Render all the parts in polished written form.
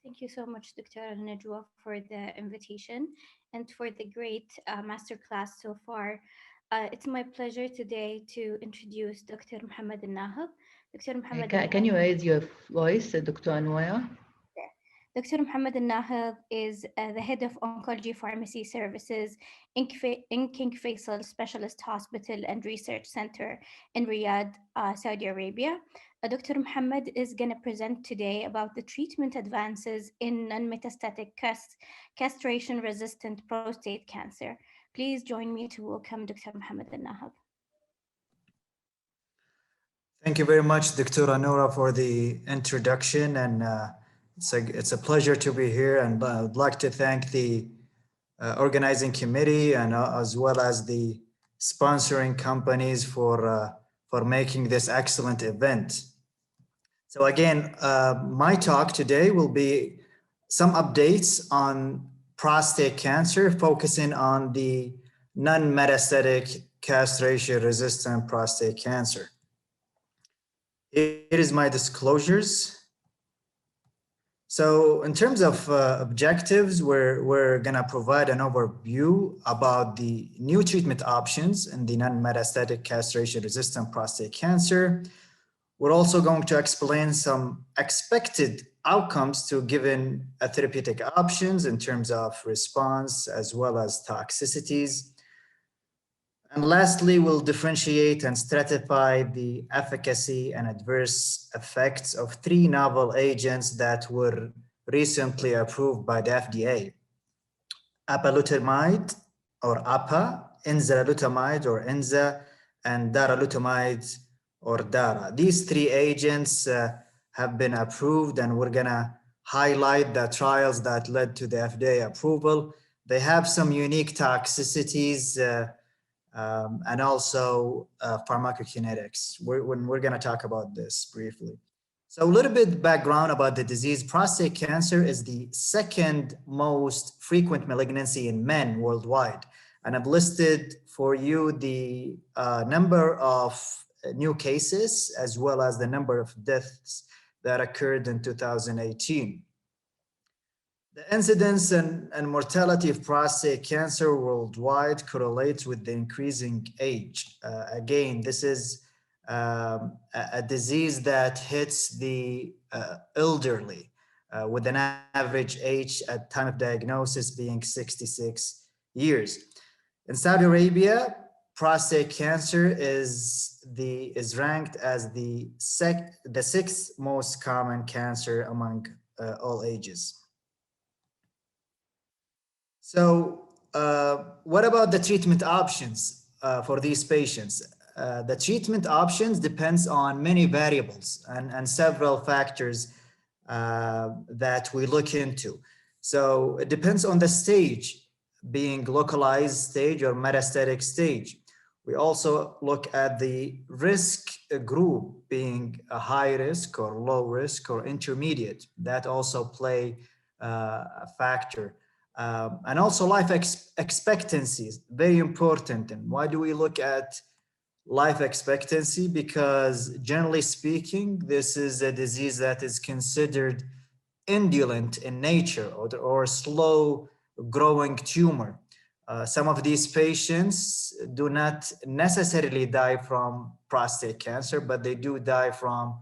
Thank you so much, Dr. Al-Najwa, for the invitation and for the great masterclass so far. It's my pleasure today to introduce Dr. Mohamed Al-Nahid. Dr. Mohamed Can you raise your voice, Dr. Anwaya? Dr. Mohamed Alnahedh is the head of Oncology Pharmacy Services in King Faisal Specialist Hospital and Research Center in Riyadh, Saudi Arabia. Dr. Mohamed is going to present today about the treatment advances in non-metastatic castration-resistant prostate cancer. Please join me to welcome Dr. Mohamed Alnahedh. Thank you very much, Dr. Anura, for the introduction, and it's a pleasure to be here. And I would like to thank the organizing committee and as well as the sponsoring companies for making this excellent event. So again, my talk today will be some updates on prostate cancer, focusing on the non-metastatic castration-resistant prostate cancer. Here is my disclosures. So in terms of objectives, we're gonna provide an overview about the new treatment options in the non-metastatic castration-resistant prostate cancer. We're also going to explain some expected outcomes to given therapeutic options in terms of response as well as toxicities. And lastly, we'll differentiate and stratify the efficacy and adverse effects of 3 novel agents that were recently approved by the FDA. Apalutamide or APA, enzalutamide or ENZA, and darolutamide or DARA. These 3 agents have been approved, and we're gonna highlight the trials that led to the FDA approval. They have some unique toxicities and also pharmacokinetics. We're going to talk about this briefly. So a little bit background about the disease. Prostate cancer is the 2nd most frequent malignancy in men worldwide. And I've listed for you the number of new cases as well as the number of deaths that occurred in 2018. The incidence and mortality of prostate cancer worldwide correlates with the increasing age. Again, this is a disease that hits the elderly with an average age at time of diagnosis being 66 years. In Saudi Arabia, prostate cancer is ranked as the 6th most common cancer among all ages. So what about the treatment options for these patients? The treatment options depends on many variables and several factors that we look into. So it depends on the stage, being localized stage or metastatic stage. We also look at the risk group, being a high risk or low risk or intermediate. That also play a factor. And also life expectancy is very important. And why do we look at life expectancy? Because generally speaking, this is a disease that is considered indolent in nature or a slow growing tumor. Some of these patients do not necessarily die from prostate cancer, but they do die from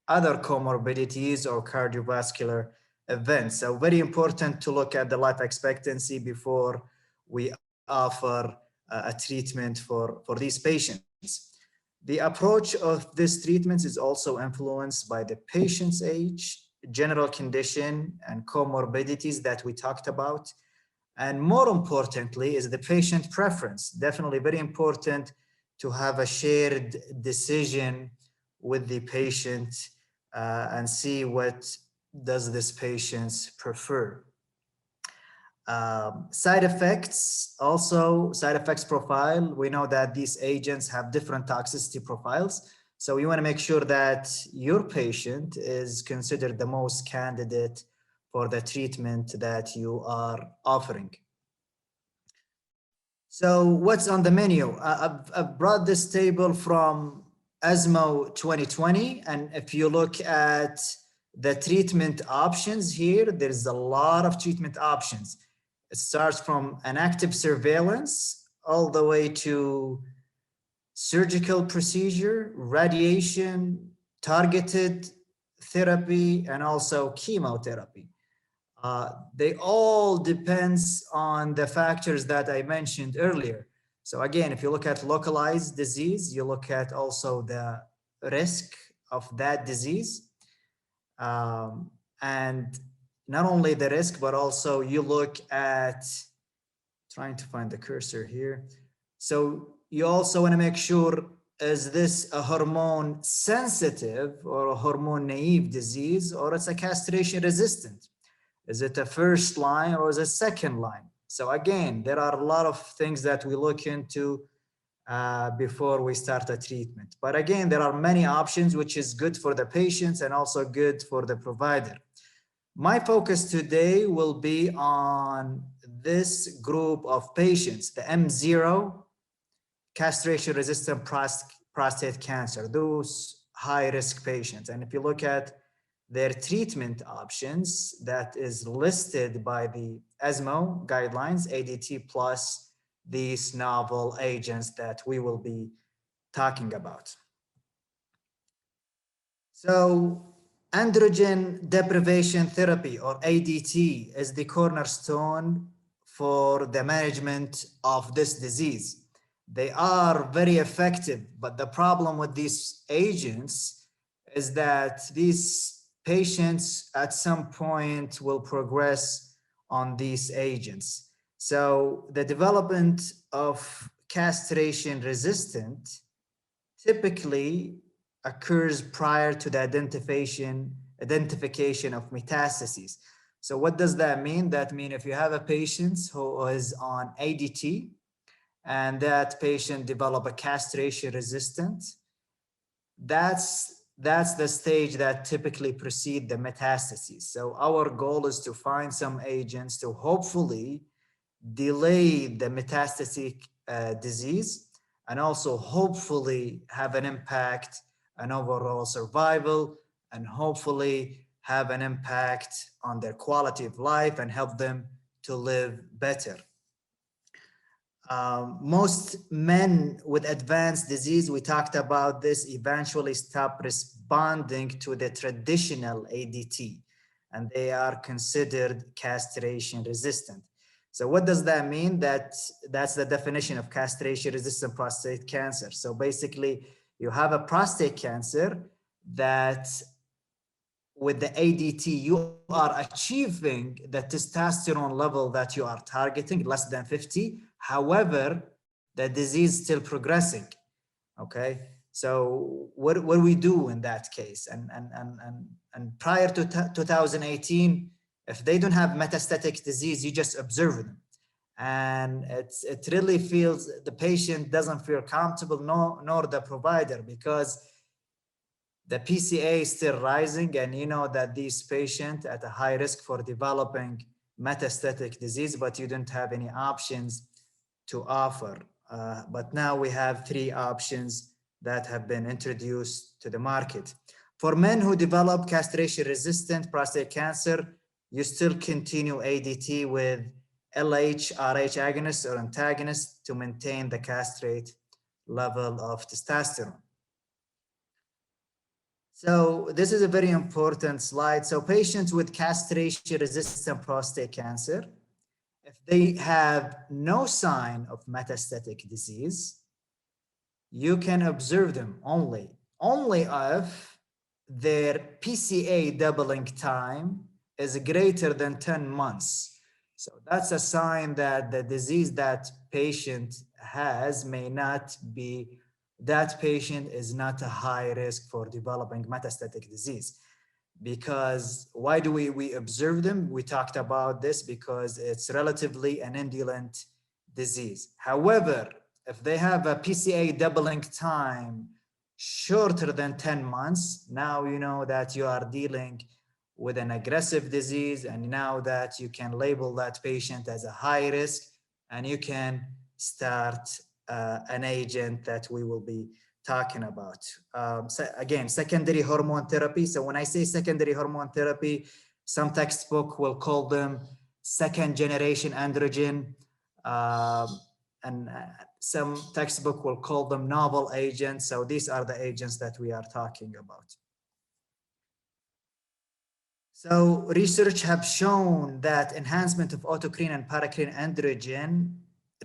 other comorbidities or cardiovascular events. So very important to look at the life expectancy before we offer a treatment for these patients. The approach of this treatment is also influenced by the patient's age, general condition, and comorbidities that we talked about. And more importantly is the patient preference. Definitely very important to have a shared decision with the patient and see what does this patient prefer. Side effects, also side effects profile. We know that these agents have different toxicity profiles. So you want to make sure that your patient is considered the most candidate for the treatment that you are offering. So what's on the menu? I've brought this table from ESMO 2020. And if you look at the treatment options here, there's a lot of treatment options. It starts from an active surveillance all the way to surgical procedure, radiation, targeted therapy, and also chemotherapy. They all depends on the factors that I mentioned earlier. So again, if you look at localized disease, you look at also the risk of that disease. And not only the risk, but also you look at, trying to find the cursor here. So you also want to make sure, is this a hormone sensitive or a hormone naive disease, or it's a castration resistant? Is it a first line or is it second line? So again, there are a lot of things that we look into before we start a treatment. But again, there are many options, which is good for the patients and also good for the provider. My focus today will be on this group of patients, the M0 castration-resistant prostate cancer, those high-risk patients. And if you look at their treatment options that is listed by the ESMO guidelines, ADT plus these novel agents that we will be talking about. So androgen deprivation therapy, or ADT, is the cornerstone for the management of this disease. They are very effective, but the problem with these agents is that these patients at some point will progress on these agents. So the development of castration resistant typically occurs prior to the identification of metastases. So what does that mean? That means if you have a patient who is on ADT and that patient develop a castration resistant, that's the stage that typically precede the metastases. So our goal is to find some agents to hopefully delay the metastatic disease and also hopefully have an impact on overall survival and hopefully have an impact on their quality of life and help them to live better. Most men with advanced disease, we talked about this, eventually stop responding to the traditional ADT, and they are considered castration resistant. So what does that mean? That's the definition of castration resistant prostate cancer. So basically, you have a prostate cancer that with the ADT, you are achieving the testosterone level that you are targeting, less than 50. However, the disease is still progressing. Okay, so what do we do in that case? And prior to 2018, if they don't have metastatic disease, you just observe them. And it really feels, the patient doesn't feel comfortable, nor the provider, because the PCA is still rising, and you know that these patients at a high risk for developing metastatic disease, but you don't have any options to offer. But now we have 3 options that have been introduced to the market. For men who develop castration-resistant prostate cancer, you still continue ADT with LH-RH agonist or antagonist to maintain the castrate level of testosterone. So this is a very important slide. So patients with castration-resistant prostate cancer, if they have no sign of metastatic disease, you can observe them only if their PCA doubling time is greater than 10 months. So that's a sign that the disease that patient has may not be, that patient is not a high risk for developing metastatic disease. Because why do we observe them? We talked about this because it's relatively an indolent disease. However, if they have a PCA doubling time shorter than 10 months, now you know that you are dealing with an aggressive disease, and now that you can label that patient as a high risk, and you can start an agent that we will be talking about. So again, secondary hormone therapy. So when I say secondary hormone therapy, some textbook will call them second generation androgen, and some textbook will call them novel agents. So these are the agents that we are talking about. So research have shown that enhancement of autocrine and paracrine androgen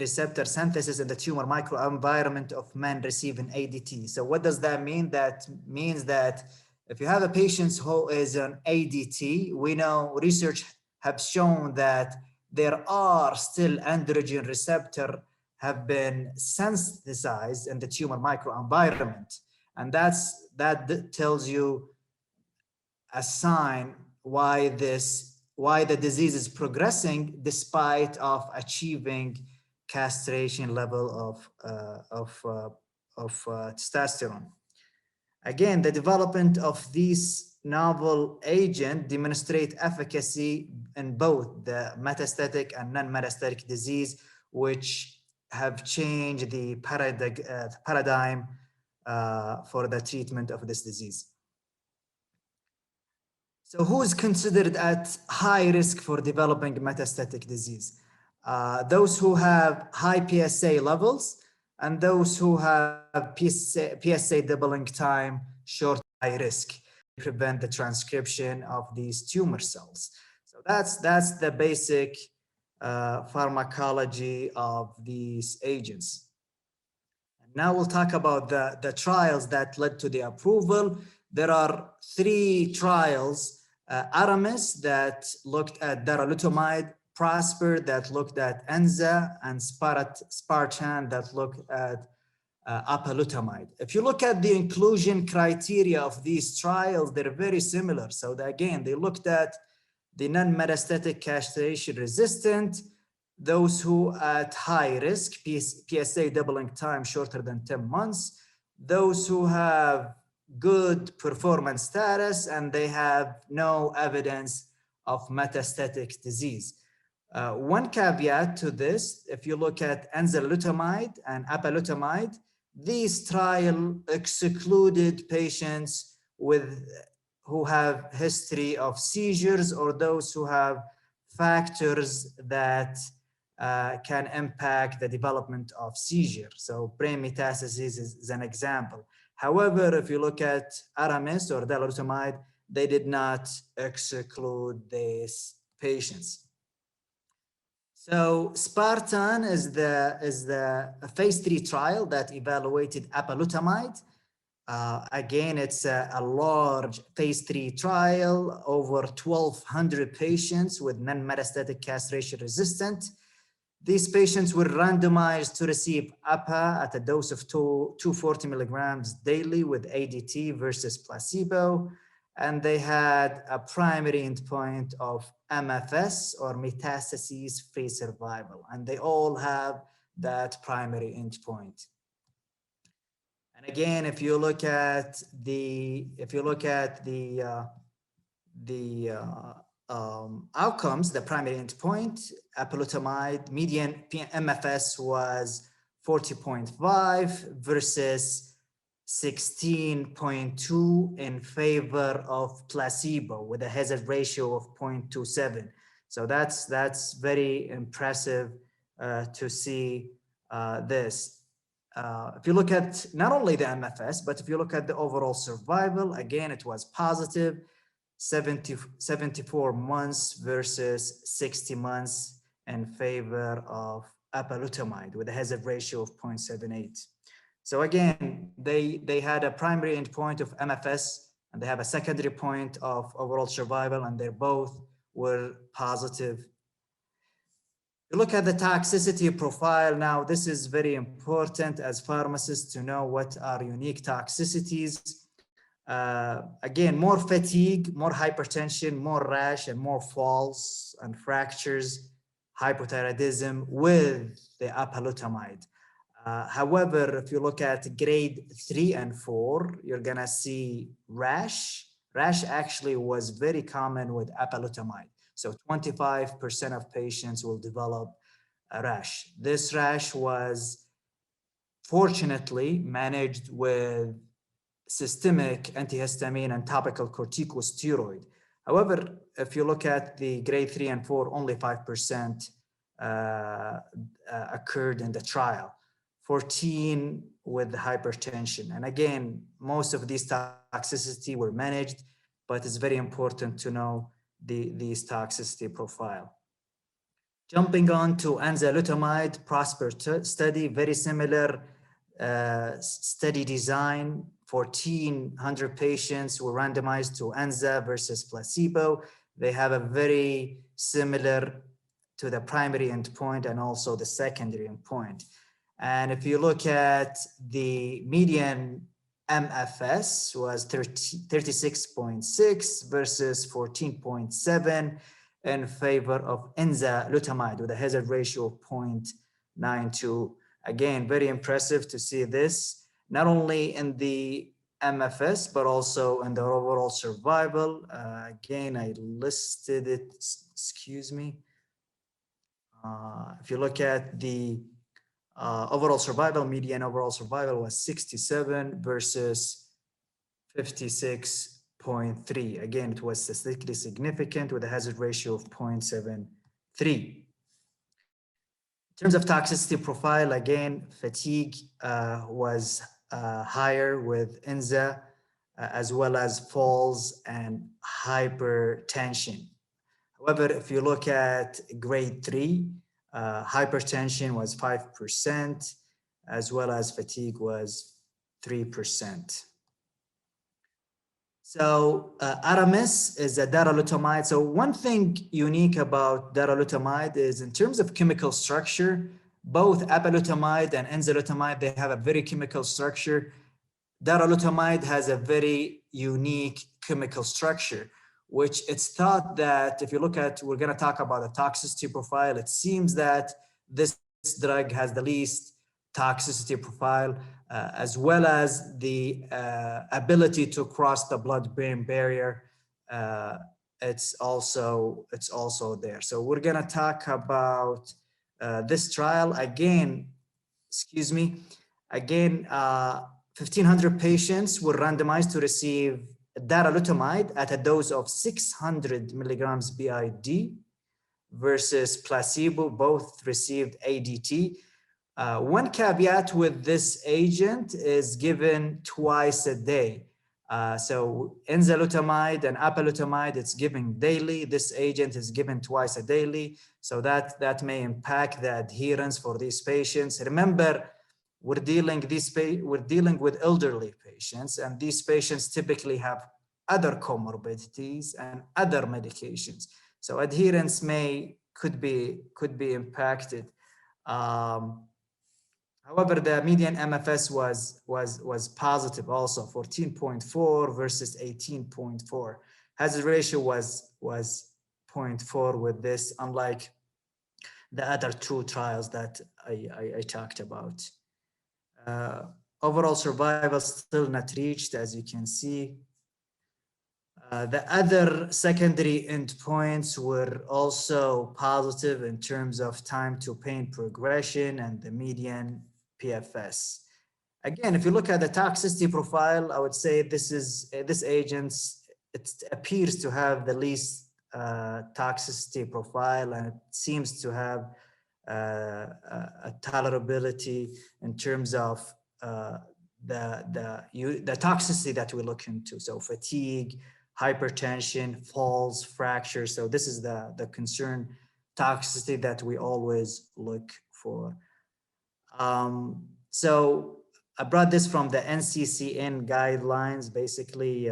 receptor synthesis in the tumor microenvironment of men receiving ADT. So what does that mean? That means that if you have a patient who is on ADT, we know research have shown that there are still androgen receptor have been sensitized in the tumor microenvironment. And that tells you a sign why the disease is progressing despite of achieving castration level of testosterone. Again, the development of these novel agent demonstrate efficacy in both the metastatic and non-metastatic disease, which have changed the paradigm for the treatment of this disease. So who is considered at high risk for developing metastatic disease? Those who have high PSA levels and those who have PSA doubling time short high risk, prevent the transcription of these tumor cells. So that's the basic pharmacology of these agents. Now we'll talk about the trials that led to the approval. There are 3 trials, Aramis that looked at darolutamide, Prosper that looked at Enza, and Spartan that looked at apalutamide. If you look at the inclusion criteria of these trials, they're very similar. So again, they looked at the non-metastatic castration resistant, those who at high risk, PSA doubling time shorter than 10 months, those who have good performance status, and they have no evidence of metastatic disease. One caveat to this, if you look at enzalutamide and apalutamide, these trials excluded patients who have history of seizures or those who have factors that can impact the development of seizure. So brain metastasis is an example. However, if you look at Aramis or darolutamide, they did not exclude these patients. So Spartan is the phase 3 trial that evaluated apalutamide. Again, it's a large phase 3 trial, over 1,200 patients with non-metastatic castration resistant. These patients were randomized to receive APA at a dose of 240 milligrams daily with ADT versus placebo. And they had a primary endpoint of MFS or metastases-free survival. And they all have that primary endpoint. And again, if you look at the outcomes, the primary endpoint, apalutamide median MFS was 40.5 versus 16.2 in favor of placebo with a hazard ratio of 0.27. So that's very impressive to see this. If you look at not only the MFS, but if you look at the overall survival, again, it was positive, 74 months versus 60 months in favor of apalutamide with a hazard ratio of 0.78. So again, they had a primary endpoint of MFS and they have a secondary point of overall survival, and they both were positive. You look at the toxicity profile. Now, this is very important as pharmacists to know what are unique toxicities. Again, more fatigue, more hypertension, more rash, and more falls and fractures, hypothyroidism with the apalutamide. However, if you look at grade 3 and 4, you're gonna see rash. Rash actually was very common with apalutamide. So 25% of patients will develop a rash. This rash was fortunately managed with systemic antihistamine and topical corticosteroid. However, if you look at the grade 3 and 4, only 5% occurred in the trial, 14 with hypertension. And again, most of these toxicity were managed, but it's very important to know these toxicity profile. Jumping on to enzalutamide, PROSPER study, very similar study design. 1,400 patients were randomized to enza versus placebo. They have a very similar to the primary endpoint and also the secondary endpoint. And if you look at the median MFS was 36.6 versus 14.7 in favor of enzalutamide with a hazard ratio of 0.92. Again, very impressive to see this, not only in the MFS, but also in the overall survival. Again, I listed it, excuse me. If you look at the overall survival, median overall survival was 67 versus 56.3. Again, it was statistically significant with a hazard ratio of 0.73. In terms of toxicity profile, again, fatigue was higher with enza, as well as falls and hypertension. However, if you look at grade 3, hypertension was 5%, as well as fatigue was 3%. So Aramis is a darolutamide. So one thing unique about darolutamide is in terms of chemical structure, both apalutamide and enzalutamide, they have a very chemical structure. Darolutamide has a very unique chemical structure, which it's thought that if you look at, we're going to talk about the toxicity profile, it seems that this drug has the least toxicity profile, as well as the ability to cross the blood-brain barrier. It's also there. So we're going to talk about this trial again. Excuse me. Again, 1,500 patients were randomized to receive darolutamide at a dose of 600 milligrams BID versus placebo. Both received ADT. One caveat with this agent is given twice a day. So enzalutamide and apalutamide, it's given daily. This agent is given twice a daily. So that may impact the adherence for these patients. Remember, we're dealing with elderly patients, and these patients typically have other comorbidities and other medications. So adherence could be impacted. However, the median MFS was positive also, 14.4 versus 18.4. Hazard ratio was 0.4 with this, unlike the other two trials that I talked about. Overall survival still not reached, as you can see. The other secondary endpoints were also positive in terms of time to pain progression and the median PFS. Again, if you look at the toxicity profile, I would say this agent, it appears to have the least toxicity profile, and it seems to have a tolerability in terms of the toxicity that we look into. So fatigue, hypertension, falls, fractures. So this is the concern toxicity that we always look for. So I brought this from the NCCN guidelines, basically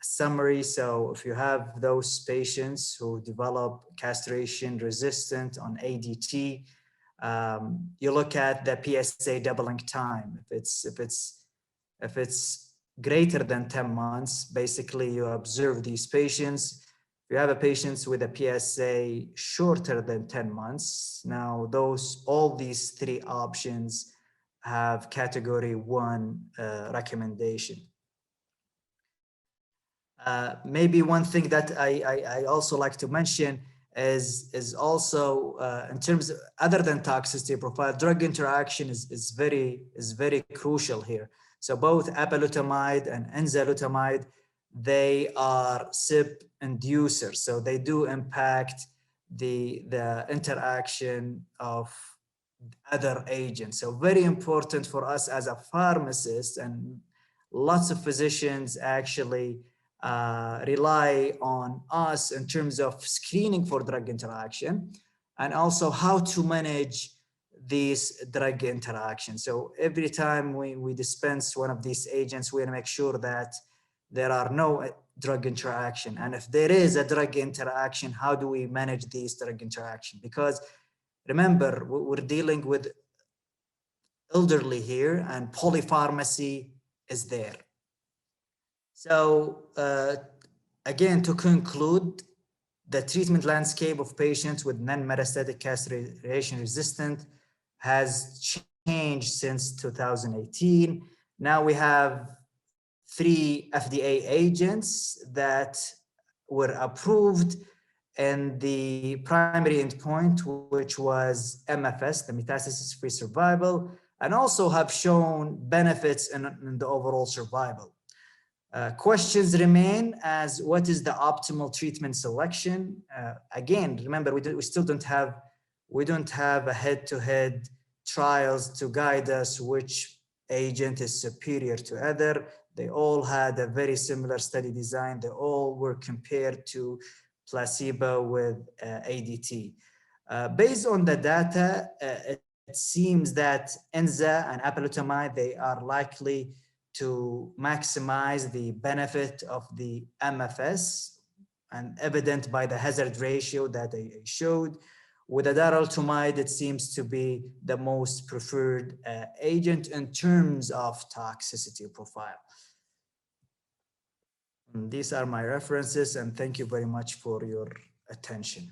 summary. So if you have those patients who develop castration resistant on ADT, you look at the PSA doubling time. If it's greater than 10 months, basically you observe these patients. If you have a patients with a PSA shorter than 10 months, now all these three options have category 1 recommendation. Maybe one thing that I also like to mention is also in terms of, other than toxicity profile, drug interaction is very crucial here. So both apalutamide and enzalutamide, they are CYP inducers, so they do impact the interaction of other agents. So very important for us as a pharmacist, and lots of physicians actually rely on us in terms of screening for drug interaction, and also how to manage these drug interactions. So every time we dispense one of these agents, we want to make sure that there are no drug interaction. And if there is a drug interaction, how do we manage these drug interaction? Because remember, we're dealing with elderly here, and polypharmacy is there. So again, to conclude, the treatment landscape of patients with non-metastatic castration-resistant has changed since 2018. Now we have 3 FDA agents that were approved, and the primary endpoint, which was MFS, the metastasis-free survival, and also have shown benefits in the overall survival. Questions remain as what is the optimal treatment selection? Again, remember, we still don't have a head-to-head trials to guide us which agent is superior to other. They all had a very similar study design. They all were compared to placebo with ADT. Based on the data, it seems that enza and apalutamide, they are likely to maximize the benefit of the MFS, and evident by the hazard ratio that I showed. With darolutamide, it seems to be the most preferred agent in terms of toxicity profile. And these are my references, and thank you very much for your attention.